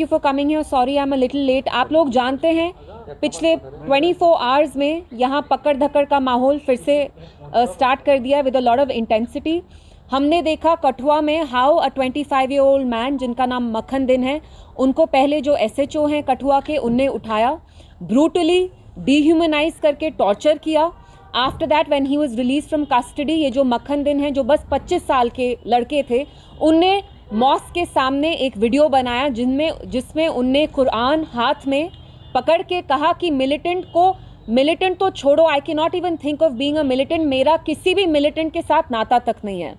You for coming here, sorry I am a little late. आप लोग जानते हैं पिछले 24 आवर्स में यहाँ पकड़ धकड़ का माहौल फिर से स्टार्ट कर दिया with a lot of intensity. हमने देखा कठुआ में हाउ अ 25-year-old मैन जिनका नाम मक्खन दिन है, उनको पहले जो SHO हैं कठुआ के, उनने उठाया, ब्रूटली डिह्यूमनाइज करके टॉर्चर किया। After that when he was release from custody, ये जो मक्खन दिन है जो बस 25 साल के लड़के थे, उनने मॉस्क के सामने एक वीडियो बनाया जिसमें उनने कुरान हाथ में पकड़ के कहा कि मिलिटेंट तो छोड़ो, I can not even think of being a militant, मेरा किसी भी मिलिटेंट के साथ नाता तक नहीं है।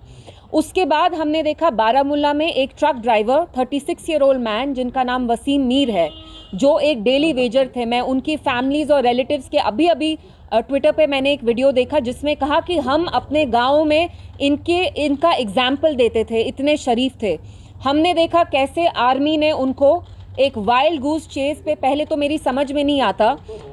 उसके बाद हमने देखा बारामूला में एक ट्रक ड्राइवर 36-year-old मैन जिनका नाम वसीम मीर है, जो एक डेली वेजर थे। मैं उनकी फैमिलीज और रिलेटिव्स के अभी ट्विटर पे मैंने एक वीडियो देखा जिसमें कहा कि हम अपने गाँव में इनका एग्जाम्पल देते थे, इतने शरीफ थे। हमने देखा कैसे आर्मी ने उनको एक वाइल्ड गूस चेज पे, पहले तो मेरी समझ में नहीं आता,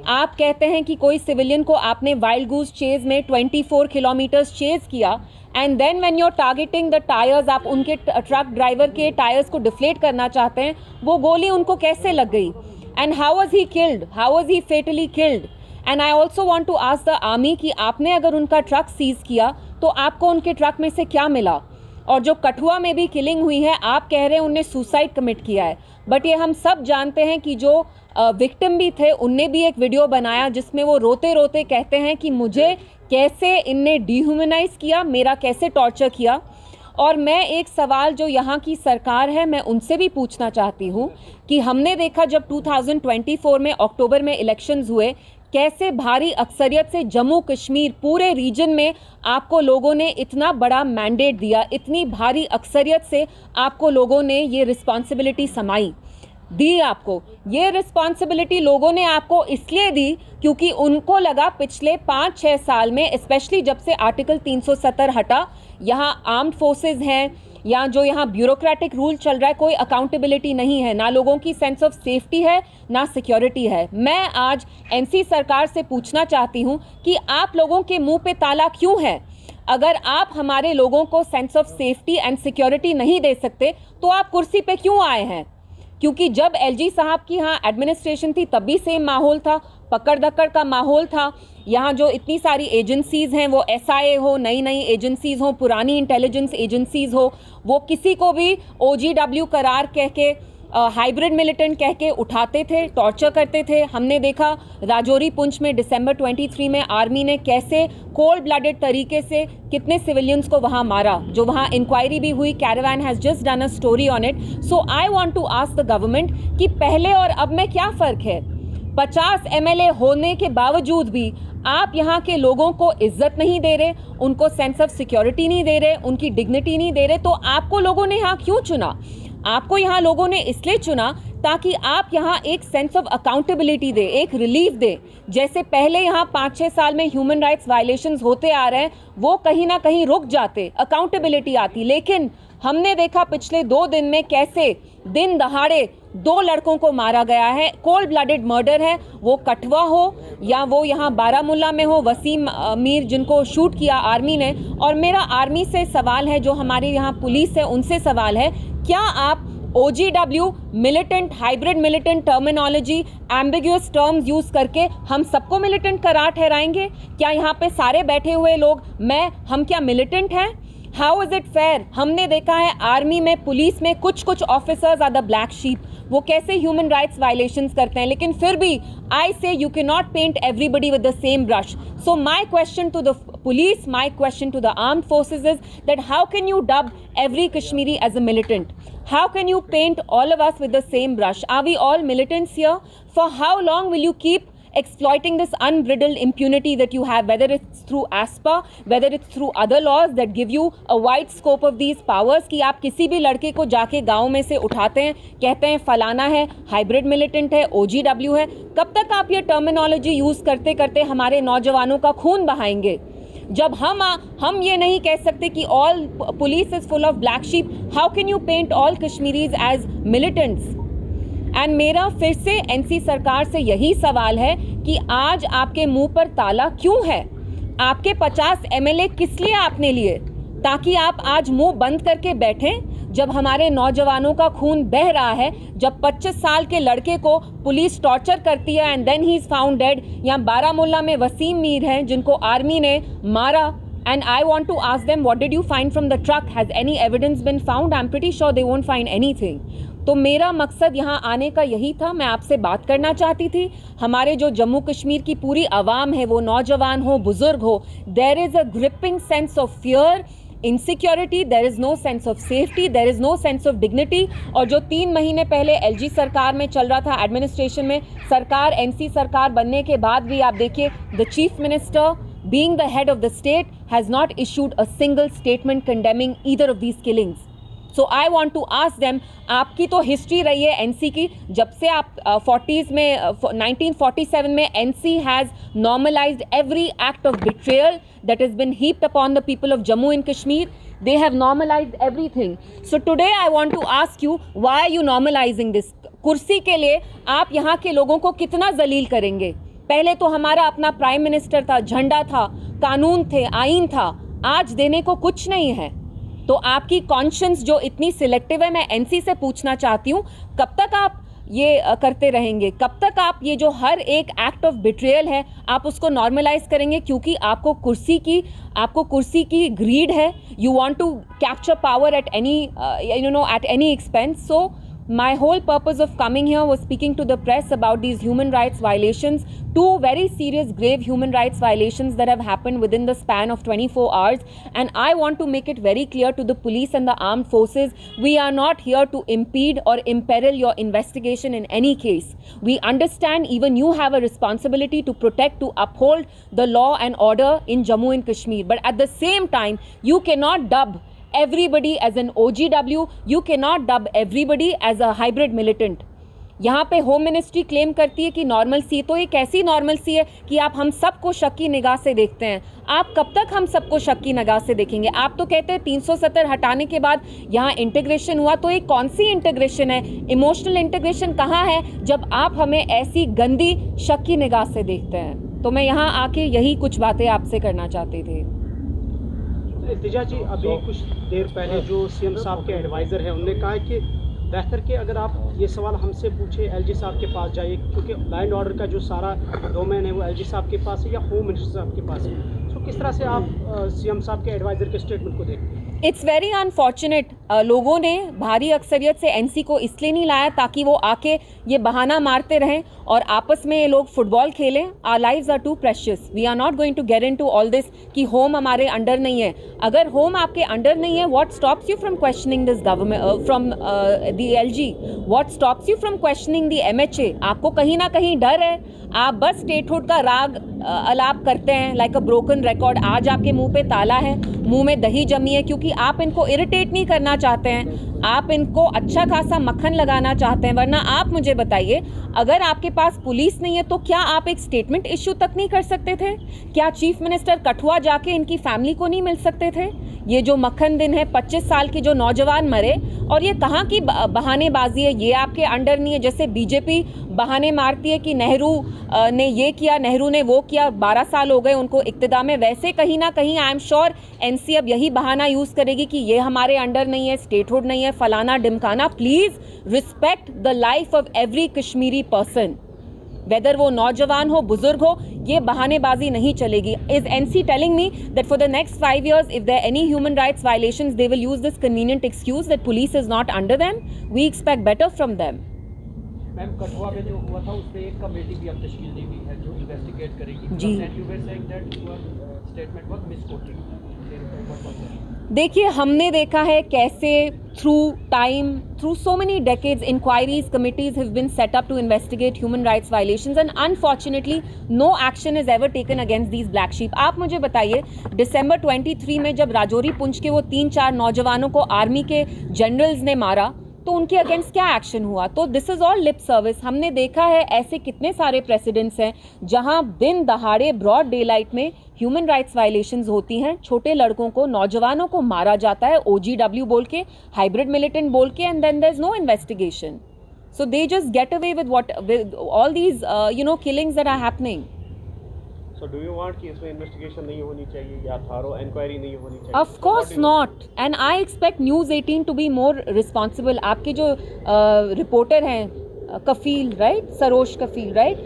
आप कहते हैं कि कोई सिविलियन को आपने वाइल्ड गूस चेज में 24 किलोमीटर्स चेज किया and then when you are targeting the tyres, आप उनके ट्रक ड्राइवर के टायर्स को डिफ्लेट करना चाहते हैं, वो गोली उनको कैसे लग गई? And how was he killed, how was he fatally killed? And I also want to ask the army कि आपने अगर उनका ट्रक सीज किया तो आपको उनके ट्रक में से क्या मिला? और जो कठुआ में भी किलिंग हुई है, आप कह रहे हैं उनने सुसाइड कमिट किया है, बट ये हम सब जानते हैं कि जो विक्टिम भी थे उनने भी एक वीडियो बनाया जिसमें वो रोते रोते कहते हैं कि मुझे कैसे इनने डिह्यूमनाइज किया, मेरा कैसे टॉर्चर किया। और मैं एक सवाल जो यहाँ की सरकार है मैं उनसे भी पूछना चाहती हूँ कि हमने देखा जब 2024 में अक्टूबर में इलेक्शंस हुए, कैसे भारी अक्सरियत से जम्मू कश्मीर पूरे रीजन में आपको लोगों ने इतना बड़ा मैंडेट दिया, इतनी भारी अक्सरियत से आपको लोगों ने ये रिस्पॉन्सिबिलिटी समाई दी। आपको ये रिस्पॉन्सिबिलिटी लोगों ने आपको इसलिए दी क्योंकि उनको लगा पिछले 5-6 साल में, स्पेशली जब से आर्टिकल 370 हटा, यहाँ आर्म्ड फोर्सेस हैं या जो यहाँ ब्यूरोक्रेटिक रूल चल रहा है, कोई अकाउंटेबिलिटी नहीं है, ना लोगों की सेंस ऑफ सेफ्टी है ना सिक्योरिटी है। मैं आज NC सरकार से पूछना चाहती हूँ कि आप लोगों के मुंह पे ताला क्यों है? अगर आप हमारे लोगों को sense of safety and security नहीं दे सकते तो आप कुर्सी पे क्यों आए हैं? क्योंकि जब LG साहब की यहाँ एडमिनिस्ट्रेशन थी तब भी सेम माहौल था, पकड़ धक्कड़ का माहौल था। यहाँ जो इतनी सारी एजेंसीज़ हैं, वो SIA हो, नई एजेंसीज़ हो, पुरानी इंटेलिजेंस एजेंसीज़ हो, वो किसी को भी OGW करार कह के, हाइब्रिड मिलिटेंट कह के उठाते थे, टॉर्चर करते थे। हमने देखा राजौरी पुंछ में दिसंबर 23 में आर्मी ने कैसे कोल्ड ब्लडेड तरीके से कितने सिविलियंस को वहाँ मारा, जो वहाँ इंक्वायरी भी हुई। Caravan has just done a story on it. So I want to ask the government कि पहले और अब में क्या फ़र्क है? 50 MLA होने के बावजूद भी आप यहाँ के लोगों को इज्जत नहीं दे रहे, उनको सेंस ऑफ सिक्योरिटी नहीं दे रहे, उनकी डिग्निटी नहीं दे रहे, तो आपको लोगों ने यहाँ क्यों चुना? आपको यहाँ लोगों ने इसलिए चुना ताकि आप यहाँ एक सेंस ऑफ अकाउंटेबिलिटी दे, एक रिलीफ दे। जैसे पहले यहाँ 5-6 साल में ह्यूमन राइट्स वायलेशंस होते आ रहे हैं, वो कहीं ना कहीं रुक जाते, अकाउंटेबिलिटी आती। लेकिन हमने देखा पिछले 2 दिन में कैसे दिन दहाड़े 2 लड़कों को मारा गया है। कोल्ड ब्लडेड मर्डर है, वो कठुआ हो या वो यहाँ बारामूला में हो, वसीम मीर जिनको शूट किया आर्मी ने। और मेरा आर्मी से सवाल है, जो हमारी यहाँ पुलिस है उनसे सवाल है, क्या आप OGW, militant, hybrid militant terminology, ambiguous terms use करके हम सबको मिलिटेंट करार ठहराएंगे? क्या यहाँ पे सारे बैठे हुए लोग हम क्या मिलिटेंट हैं? How is it fair? हमने देखा है आर्मी में, पुलिस में कुछ officers are the black sheep, वो कैसे ह्यूमन राइट्स वायलेशंस करते हैं, लेकिन फिर भी I say you can not paint everybody with the same brush. So my question to the police, my question to the armed forces is that how can you dub every Kashmiri as a militant? How can you paint all of us with the same brush? Are we all militants here? For how long will you keep exploiting this unbridled impunity that you have, whether it's through ASPA, whether it's through other laws that give you a wide scope of these powers, कि आप किसी भी लड़के को जाके गांव में से उठाते हैं, कहते हैं फलाना है, हाइब्रिड मिलिटेंट है, OGW है। कब तक आप ये टर्मिनोलॉजी यूज करते करते हमारे नौजवानों का खून बहाएंगे? जब हम ये नहीं कह सकते कि all police is full of black sheep, how can you paint all Kashmiris as militants? And मेरा फिर से NC सरकार से यही सवाल है कि आज आपके मुंह पर ताला क्यों है? आपके 50 MLA किस लिए आपने लिए? ताकि आप आज मुंह बंद करके बैठें? जब हमारे नौजवानों का खून बह रहा है, जब 25 साल के लड़के को पुलिस टॉर्चर करती है and then he is found dead. यहाँ बारामूला में वसीम मीर हैं जिनको आर्मी ने मारा, and I want to ask them, what did you find from the truck? Has any evidence been found? I'm pretty sure they won't find anything. तो मेरा मकसद यहाँ आने का यही था, मैं आपसे बात करना चाहती थी। हमारे जो जम्मू कश्मीर की पूरी आवाम है, वो नौजवान हो, बुजुर्ग हो, there is a gripping sense of fear, insecurity, there is no sense of safety, there is no sense of dignity. और जो 3 महीने पहले एलजी सरकार में चल रहा था, एडमिनिस्ट्रेशन में सरकार, एनसी सरकार बनने के बाद भी आप देखिए, the chief minister being the head of the state has not issued a single statement condemning either of these killings. So I want to ask them, आपकी तो हिस्ट्री रही है एनसी की, जब से आप 40s में 1947 में NC has normalized every act of betrayal that has been heaped upon the people of Jammu and Kashmir. They have normalized everything. So today I want to ask you, why are you normalizing this? कुर्सी के लिए आप यहाँ के लोगों को कितना जलील करेंगे? पहले तो हमारा अपना प्राइम मिनिस्टर था, झंडा था, कानून थे, आईन था, आज देने को कुछ नहीं है। तो आपकी कॉन्शियंस जो इतनी सिलेक्टिव है, मैं एनसी से पूछना चाहती हूँ, कब तक आप ये करते रहेंगे? कब तक आप ये जो हर एक एक्ट ऑफ बिट्रेयल है आप उसको नॉर्मलाइज करेंगे? क्योंकि आपको कुर्सी की ग्रीड है, you want to capture power at any at any expense. So my whole purpose of coming here was speaking to the press about these human rights violations, 2 very serious grave human rights violations that have happened within the span of 24 hours, and I want to make it very clear to the police and the armed forces, we are not here to impede or imperil your investigation in any case. We understand even you have a responsibility to protect, to uphold the law and order in Jammu and Kashmir, but at the same time you cannot dub everybody as an OGW, you cannot dub everybody as a hybrid militant. यहाँ पे home ministry claim करती है कि normal सी, तो ये कैसी normal सी है कि आप हम सबको शक की निगाह से देखते हैं? आप कब तक हम सबको शक की निगाह से देखेंगे? आप तो कहते हैं 370 हटाने के बाद यहाँ इंटीग्रेशन हुआ, तो ये कौन सी इंटीग्रेशन है? इमोशनल इंटीग्रेशन कहाँ है जब आप हमें ऐसी गंदी शक की निगाह से देखते हैं? तो मैं यहाँ आके यही कुछ बातें आपसे करना चाहती थी। इल्तिजा जी, अभी कुछ देर पहले जो सीएम साहब के एडवाइज़र हैं उन्होंने कहा है कि बेहतर कि अगर आप ये सवाल हमसे पूछे एलजी साहब के पास जाइए, क्योंकि लॉ एंड ऑर्डर का जो सारा डोमेन है वो एलजी साहब के पास है या होम मिनिस्टर साहब के पास है। तो किस तरह से आप सीएम साहब के एडवाइज़र के स्टेटमेंट को देखते हैं? इट्स वेरी अनफॉर्चुनेट, लोगों ने भारी अक्सरियत से एनसी को इसलिए नहीं लाया ताकि वो आके ये बहाना मारते रहें और आपस में ये लोग फुटबॉल खेलें। Our lives are too precious, we are not going to get into all this कि होम हमारे अंडर नहीं है। अगर होम आपके अंडर नहीं है, what stops you from questioning this government from the LG? What stops you from questioning the MHA? आपको कहीं ना कहीं डर है, आप बस स्टेटहुड का राग अलाप करते हैं लाइक अ ब्रोकन रिकॉर्ड। आज आपके मुंह पे ताला है, मुंह में दही जमी है, क्योंकि आप इनको इरिटेट नहीं करना चाहते हैं, आप इनको अच्छा खासा मक्खन लगाना चाहते हैं। वरना आप मुझे बताइए, अगर आपके पास पुलिस नहीं है तो क्या आप एक स्टेटमेंट इशू तक नहीं कर सकते थे? क्या चीफ मिनिस्टर कठुआ जाके इनकी फैमिली को नहीं मिल सकते थे? ये जो मक्खन दिन है, 25 साल के जो नौजवान मरे, और ये कहाँ की बहानेबाजी है? ये आपके अंडर नहीं है। जैसे बीजेपी बहाने मारती है कि नेहरू ने ये किया, नेहरू ने वो किया, 12 साल हो गए उनको इक्तिदार में, वैसे कहीं ना कहीं आई एम श्योर एनसी अब यही बहाना यूज़ करेगी कि ये हमारे अंडर नहीं है, स्टेटहुड नहीं है, फलाना डिमकाना। Please respect the life of every Kashmiri person, whether वो नौजवान हो, बुजुर्ग हो, ये बहानेबाजी नहीं चलेगी। Is NC telling me that for the next 5 years if there any human rights violations they will use this convenient excuse that police is not under them? We expect better from them. Ma'am, Kathua में जो हुआ था उस पे एक committee भी अब तश्कील दी गई है जो इन्वेस्टिगेट करेगी। जी, स्टेटमेंट वाज मिसकोटेड। देखिए, हमने देखा है कैसे through time, through so many decades, inquiries, committees have been set up to investigate human rights violations, and unfortunately no action is ever taken against these black sheep. आप मुझे बताइए, दिसंबर 23 में जब राजौरी पुंछ के वो 3-4 नौजवानों को आर्मी के जनरल्स ने मारा, तो उनके अगेंस्ट क्या एक्शन हुआ? तो this is all lip service. हमने देखा है ऐसे कितने सारे प्रेसिडेंट्स हैं जहां दिन दहाड़े ब्रॉड डे लाइट में ह्यूमन राइट्स वायलेशंस होती हैं, छोटे लड़कों को, नौजवानों को मारा जाता है OGW बोल के, हाइब्रिड मिलिटेंट बोल के, and then there is no investigation. So they just get away with all these killings that are happening. So do you want कि इसमें इन्वेस्टिगेशन नहीं होनी चाहिए या थॉरो इंक्वायरी नहीं होनी चाहिए? Of course not, and I expect News 18 to be more responsible. आपके जो रिपोर्टर हैं कफील, राइट, सरोज कफील, राइट,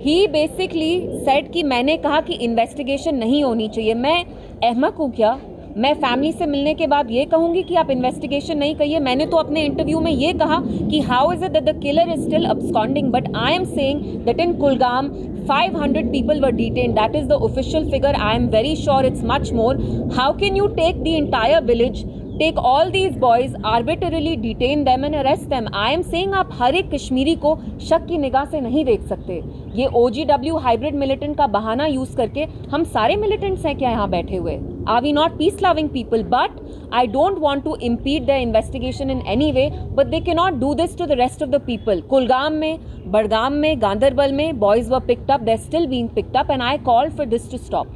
ही बेसिकली सेड कि मैंने कहा कि इन्वेस्टिगेशन नहीं होनी चाहिए. मैं अहमक हूँ क्या? मैं फैमिली से मिलने के बाद ये कहूँगी कि आप इन्वेस्टिगेशन नहीं करिए. मैंने तो अपने इंटरव्यू में ये कहा कि how is it that the killer is still absconding, but I am saying that in Kulgam 500 people were detained. That is the official figure. I am very sure it's much more. How can you take the entire village, take all these boys, arbitrarily detain them and arrest them? I am saying आप हर एक कश्मीरी को शक की निगाह से नहीं देख सकते. ये OGW हाइब्रिड मिलिटेंट का बहाना यूज करके हम सारे मिलिटेंट्स हैं क्या यहाँ बैठे हुए? Are we not peace loving people? But I don't want to impede their investigation in any way, but they cannot do this to the rest of the people. Kulgam में, बड़गाम में, गांदरबल में boys were picked up. They're still being picked up, and I called for this to stop.